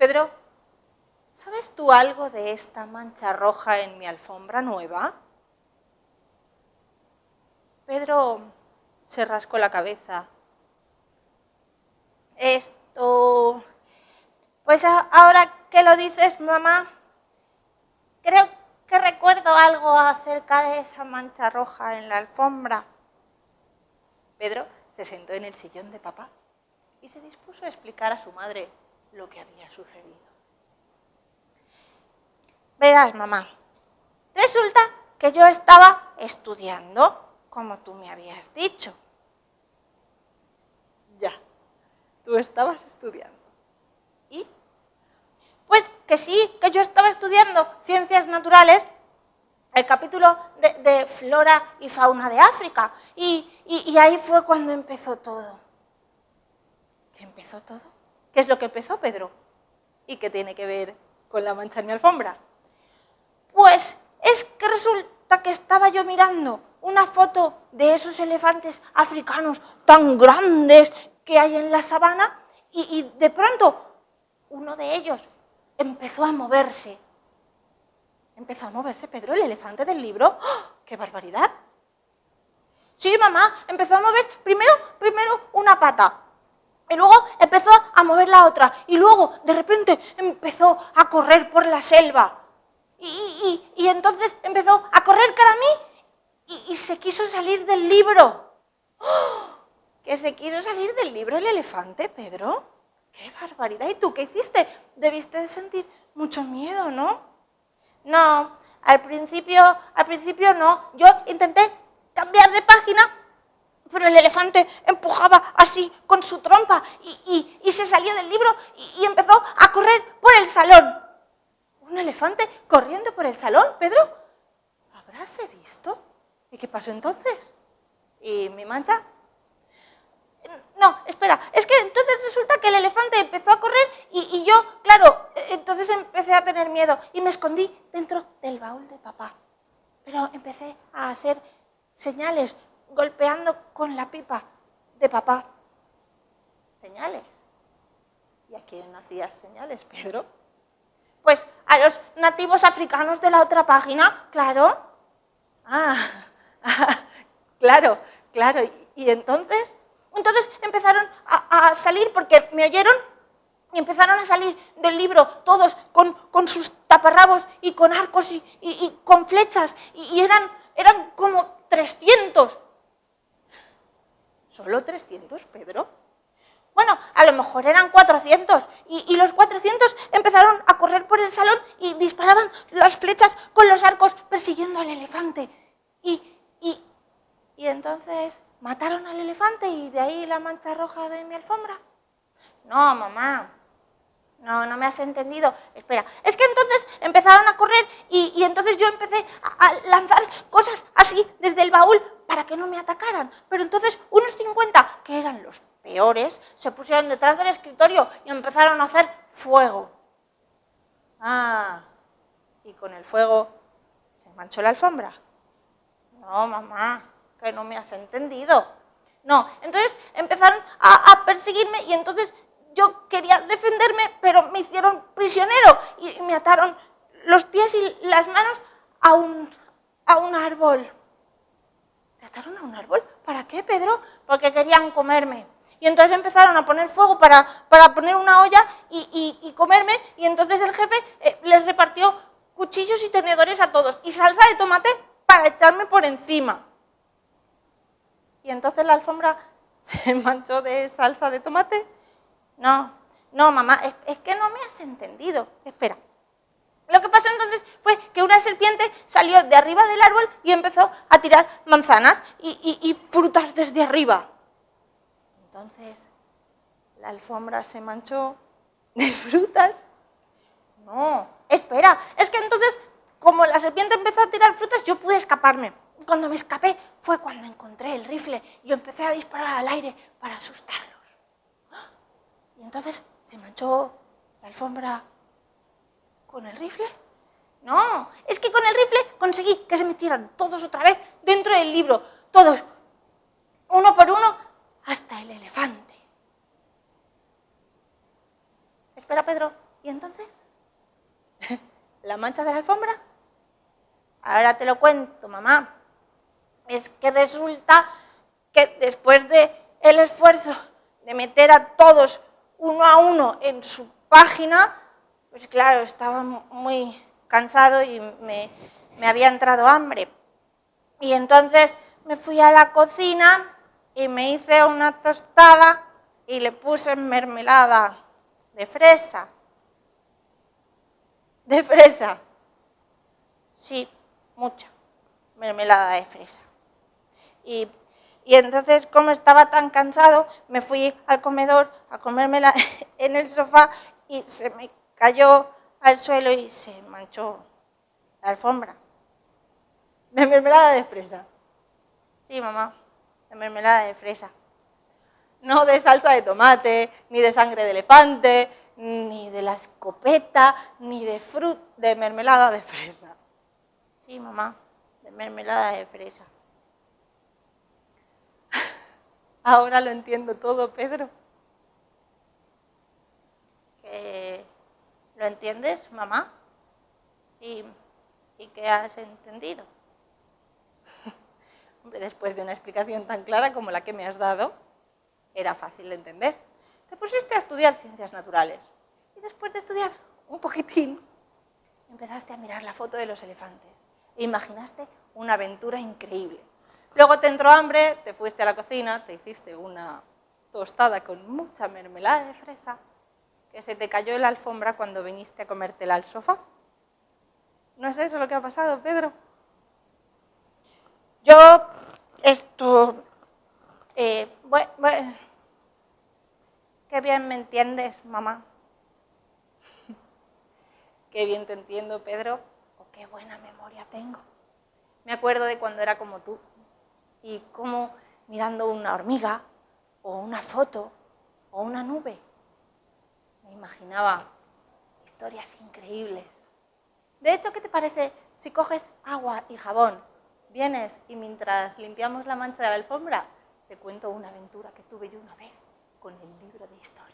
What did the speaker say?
Pedro, ¿sabes tú algo de esta mancha roja en mi alfombra nueva? Pedro se rascó la cabeza. Pues ahora que lo dices, mamá, creo que recuerdo algo acerca de esa mancha roja en la alfombra. Pedro se sentó en el sillón de papá y se dispuso a explicar a su madre lo que había sucedido. Verás, mamá, resulta que yo estaba estudiando, como tú me habías dicho. Ya, tú estabas estudiando. ¿Y? Pues que sí, que yo estaba estudiando ciencias naturales, el capítulo de flora y fauna de África, y ahí fue cuando empezó todo. ¿Qué empezó todo? ¿Qué es lo que empezó, Pedro? ¿Y qué tiene que ver con la mancha en mi alfombra? Pues es que resulta que estaba yo mirando una foto de esos elefantes africanos tan grandes que hay en la sabana y de pronto uno de ellos empezó a moverse. Empezó a moverse, Pedro, el elefante del libro. ¡Oh, qué barbaridad! Sí, mamá, empezó a mover primero una pata. Y luego empezó a mover la otra. Y luego, de repente, empezó a correr por la selva. Y entonces empezó a correr cara a mí y se quiso salir del libro. ¡Oh! ¿Que se quiso salir del libro el elefante, Pedro? ¡Qué barbaridad! ¿Y tú qué hiciste? Debiste de sentir mucho miedo, ¿no? No, al principio no. Yo intenté cambiar de página, pero el elefante empujaba así con su trompa y se salió del libro y empezó a correr por el salón. ¿Un elefante corriendo por el salón, Pedro? ¿Habráse visto? ¿Y qué pasó entonces? ¿Y mi mancha? No, espera, es que entonces resulta que el elefante empezó a correr y yo, claro, entonces empecé a tener miedo y me escondí dentro del baúl de papá. Pero empecé a hacer señales, golpeando con la pipa de papá. ¿Señales? ¿Y a quién hacías señales, Pedro? Pues a los nativos africanos de la otra página, claro. Claro. ¿Y entonces? Entonces empezaron a salir, porque me oyeron, y empezaron a salir del libro todos con sus taparrabos y con arcos y con flechas, y eran como 300. ¿Solo 300, Pedro? Bueno, a lo mejor eran 400, y los 400 empezaron a correr por el salón y disparaban las flechas con los arcos persiguiendo al elefante. Y entonces mataron al elefante y de ahí la mancha roja de mi alfombra. No, mamá, no me has entendido. Espera, es que entonces empezaron a correr y entonces yo empecé a lanzar cosas así desde el baúl para que no me atacaran. Pero entonces unos 50, que eran los peores, se pusieron detrás del escritorio y empezaron a hacer fuego. ¿Y con el fuego se manchó la alfombra? No, mamá, que no me has entendido. No, entonces empezaron a perseguirme y entonces yo quería defenderme, pero me hicieron prisionero y me ataron los pies y las manos a un árbol. ¿Te ataron a un árbol? ¿Para qué, Pedro? Porque querían comerme. Y entonces empezaron a poner fuego para poner una olla y comerme, y entonces el jefe les repartió cuchillos y tenedores a todos y salsa de tomate para echarme por encima. Y entonces la alfombra se manchó de salsa de tomate. No, mamá, es que no me has entendido. Espera. Lo que pasó entonces fue que una serpiente salió de arriba del árbol y empezó a tirar manzanas y frutas desde arriba. Entonces, ¿la alfombra se manchó de frutas? No, espera, es que entonces, como la serpiente empezó a tirar frutas, yo pude escaparme. Cuando me escapé fue cuando encontré el rifle y empecé a disparar al aire para asustarlos. Y entonces se manchó la alfombra con el rifle. No, es que con el rifle conseguí que se metieran todos otra vez dentro del libro. Todos, uno por uno, hasta el elefante. Espera, Pedro, ¿Y entonces? ¿La mancha de la alfombra? Ahora te lo cuento, mamá. Es que resulta que después de el esfuerzo de meter a todos uno a uno en su página, pues claro, estaba muy cansado y me había entrado hambre. Y entonces me fui a la cocina y me hice una tostada y le puse mermelada de fresa. ¿De fresa? Sí, mucha mermelada de fresa. Y entonces, como estaba tan cansado, me fui al comedor a comérmela en el sofá y se me cayó al suelo y se manchó la alfombra. De mermelada de fresa. Sí, mamá, de mermelada de fresa. No de salsa de tomate, ni de sangre de elefante, ni de la escopeta, ni de mermelada de fresa. Sí, mamá, de mermelada de fresa. Ahora lo entiendo todo, Pedro. ¿Lo entiendes, mamá? ¿Y qué has entendido? Hombre, después de una explicación tan clara como la que me has dado, era fácil de entender. Te pusiste a estudiar ciencias naturales y después de estudiar un poquitín, empezaste a mirar la foto de los elefantes e imaginaste una aventura increíble. Luego te entró hambre, te fuiste a la cocina, te hiciste una tostada con mucha mermelada de fresa que se te cayó en la alfombra cuando viniste a comértela al sofá. ¿No es eso lo que ha pasado, Pedro? Yo, bueno, qué bien me entiendes, mamá. Qué bien te entiendo, Pedro, o qué buena memoria tengo. Me acuerdo de cuando era como tú y cómo mirando una hormiga o una foto o una nube me imaginaba historias increíbles. De hecho, ¿qué te parece si coges agua y jabón, vienes y mientras limpiamos la mancha de la alfombra, te cuento una aventura que tuve yo una vez con el libro de historia?